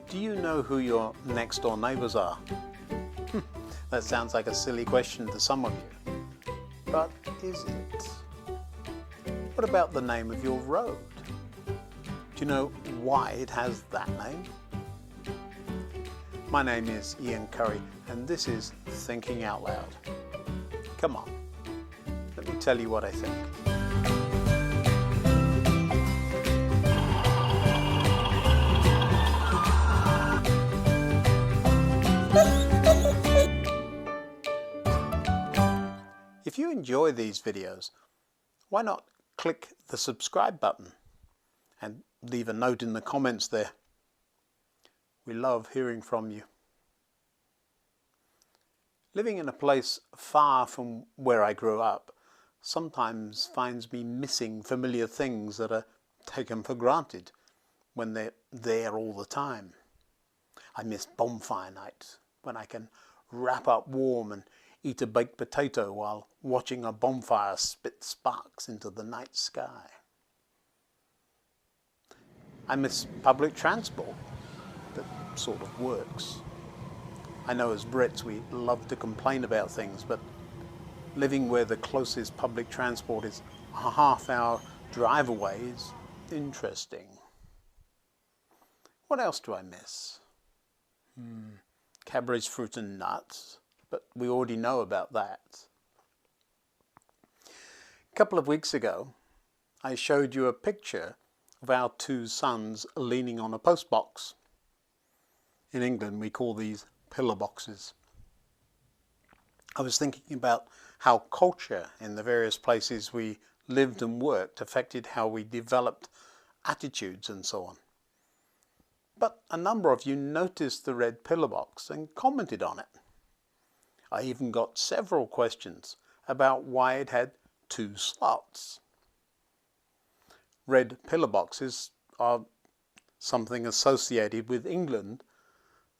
Do you know who your next door neighbours are? That sounds like a silly question to some of you, but is it? What about the name of your road? Do you know why it has that name? My name is Ian Currey and this is Thinking Out Loud. Come on, let me tell you what I think. If you enjoy these videos, why not click the subscribe button and leave a note in the comments there. We love hearing from you. Living in a place far from where I grew up sometimes finds me missing familiar things that are taken for granted when they're there all the time. I miss bonfire night when I can wrap up warm and eat a baked potato while watching a bonfire spit sparks into the night sky. I miss public transport that sort of works. I know as Brits we love to complain about things, but living where the closest public transport is a half-hour drive away is interesting. What else do I miss? Cadbury's fruit and nuts, but we already know about that. A couple of weeks ago, I showed you a picture of our two sons leaning on a post box. In England, we call these pillar boxes. I was thinking about how culture in the various places we lived and worked affected how we developed attitudes and so on. But a number of you noticed the red pillar box and commented on it. I even got several questions about why it had two slots. Red pillar boxes are something associated with England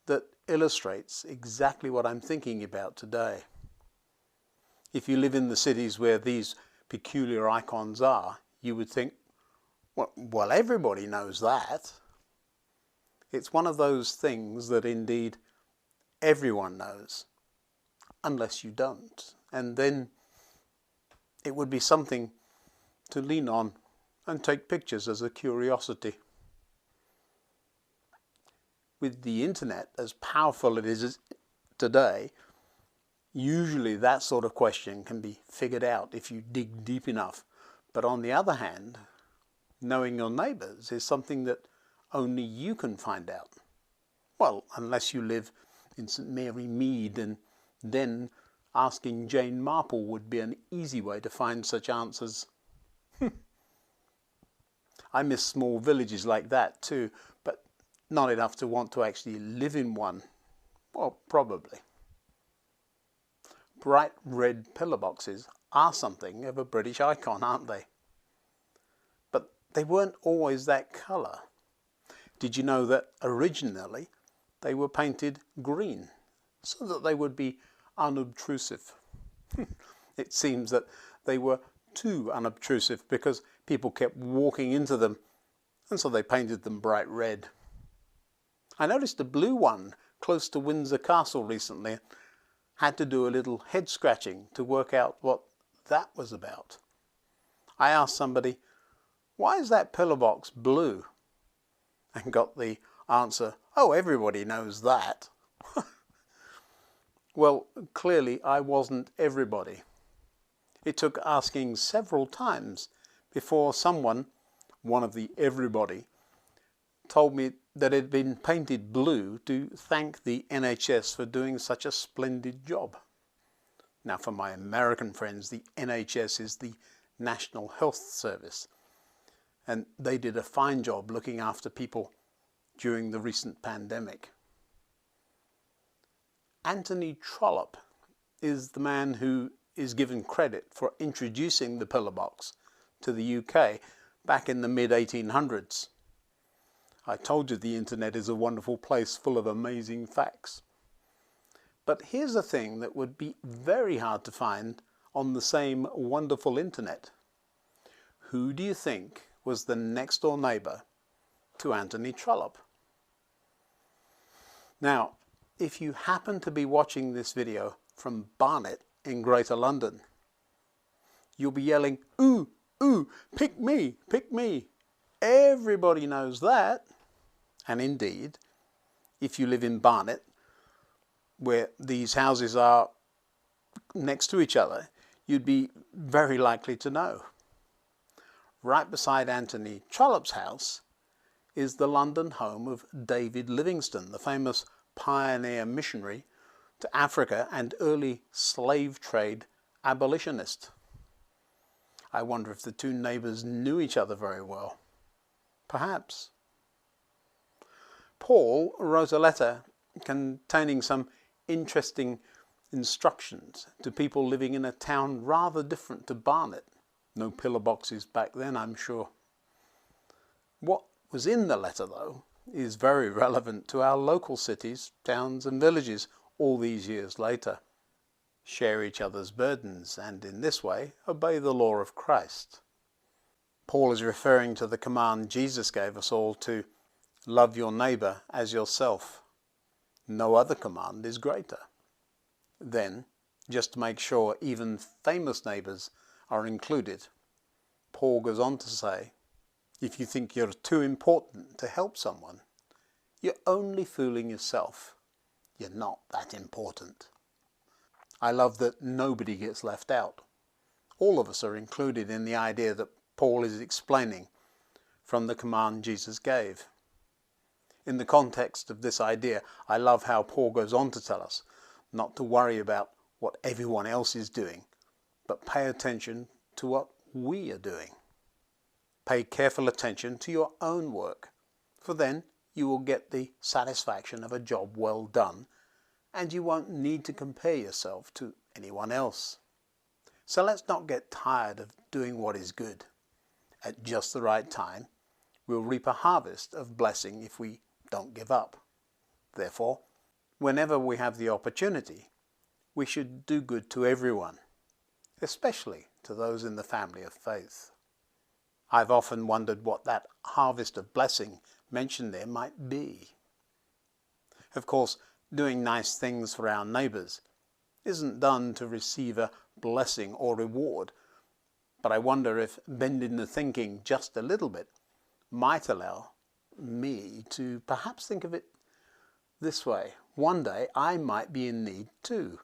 that illustrates exactly what I'm thinking about today. If you live in the cities where these peculiar icons are, you would think, well, everybody knows that. It's one of those things that indeed everyone knows, unless you don't. And then it would be something to lean on and take pictures as a curiosity. With the internet, as powerful it is today, usually that sort of question can be figured out if you dig deep enough. But on the other hand, knowing your neighbours is something that only you can find out. Well, unless you live in St Mary Mead, and then asking Jane Marple would be an easy way to find such answers. I miss small villages like that too, but not enough to want to actually live in one. Well, probably. Bright red pillar boxes are something of a British icon, aren't they? But they weren't always that colour. Did you know that originally they were painted green so that they would be unobtrusive? It seems that they were too unobtrusive because people kept walking into them, and so they painted them bright red. I noticed a blue one close to Windsor Castle recently. Had to do a little head scratching to work out what that was about. I asked somebody, why is that pillar box blue? And got the answer, oh, everybody knows that. Well, clearly I wasn't everybody. It took asking several times before someone, one of the everybody, told me that it had been painted blue to thank the NHS for doing such a splendid job. Now, for my American friends, the NHS is the National Health Service, and they did a fine job looking after people during the recent pandemic. Anthony Trollope is the man who is given credit for introducing the pillar box to the UK back in the mid-1800s. I told you the internet is a wonderful place full of amazing facts. But here's a thing that would be very hard to find on the same wonderful internet. Who do you think was the next door neighbour to Anthony Trollope? Now, if you happen to be watching this video from Barnet in Greater London, you'll be yelling, "Ooh, ooh, pick me, pick me." Everybody knows that. And indeed, if you live in Barnet, where these houses are next to each other, you'd be very likely to know. Right beside Anthony Trollope's house is the London home of David Livingstone, the famous pioneer missionary to Africa and early slave trade abolitionist. I wonder if the two neighbours knew each other very well. Perhaps. Paul wrote a letter containing some interesting instructions to people living in a town rather different to Barnet. No pillar boxes back then, I'm sure. What was in the letter, though, is very relevant to our local cities, towns and villages all these years later. Share each other's burdens and in this way obey the law of Christ. Paul is referring to the command Jesus gave us all to love your neighbour as yourself. No other command is greater. Then, just to make sure even famous neighbours are included, Paul goes on to say, if you think you're too important to help someone, you're only fooling yourself. You're not that important. I love that nobody gets left out. All of us are included in the idea that Paul is explaining from the command Jesus gave. In the context of this idea, I love how Paul goes on to tell us not to worry about what everyone else is doing, but pay attention to what we are doing. Pay careful attention to your own work, for then you will get the satisfaction of a job well done, and you won't need to compare yourself to anyone else. So let's not get tired of doing what is good. At just the right time, we'll reap a harvest of blessing if we don't give up. Therefore, whenever we have the opportunity, we should do good to everyone, especially to those in the family of faith. I've often wondered what that harvest of blessing mentioned there might be. Of course, doing nice things for our neighbours isn't done to receive a blessing or reward, but I wonder if bending the thinking just a little bit might allow me to perhaps think of it this way. One day I might be in need too,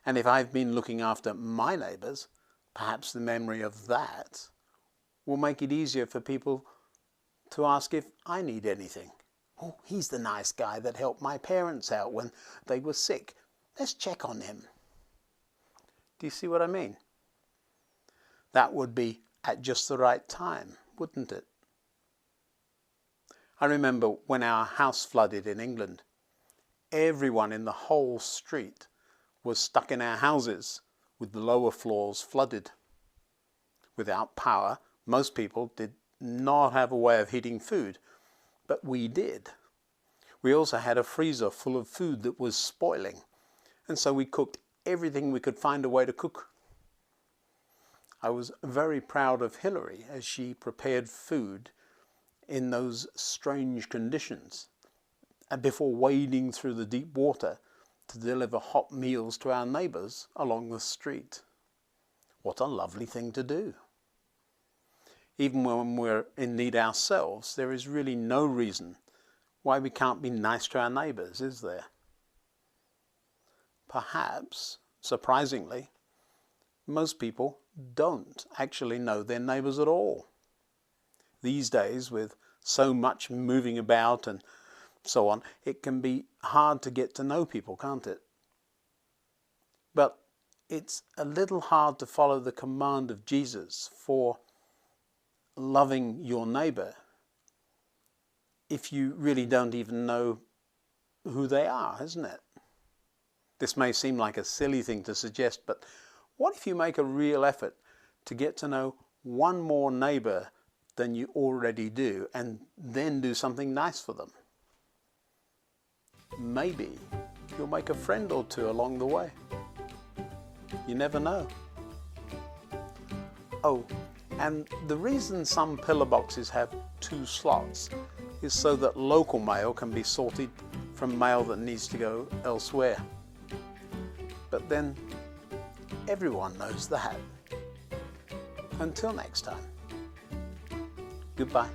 and if I've been looking after my neighbours, perhaps the memory of that will make it easier for people to ask if I need anything. Oh, he's the nice guy that helped my parents out when they were sick. Let's check on him. Do you see what I mean? That would be at just the right time, wouldn't it? I remember when our house flooded in England, everyone in the whole street was stuck in our houses with the lower floors flooded. Without power, most people did not have a way of heating food, but we did. We also had a freezer full of food that was spoiling, and so we cooked everything we could find a way to cook. I was very proud of Hilary as she prepared food in those strange conditions, and before wading through the deep water to deliver hot meals to our neighbours along the street. What a lovely thing to do. Even when we're in need ourselves, there is really no reason why we can't be nice to our neighbours, is there? Perhaps, surprisingly, most people don't actually know their neighbours at all. These days, with so much moving about and so on, it can be hard to get to know people, can't it? But it's a little hard to follow the command of Jesus for loving your neighbour if you really don't even know who they are, isn't it? This may seem like a silly thing to suggest, but what if you make a real effort to get to know one more neighbour than you already do, and then do something nice for them? Maybe you'll make a friend or two along the way. You never know. Oh, and the reason some pillar boxes have 2 slots is so that local mail can be sorted from mail that needs to go elsewhere. But then everyone knows that. Until next time, goodbye.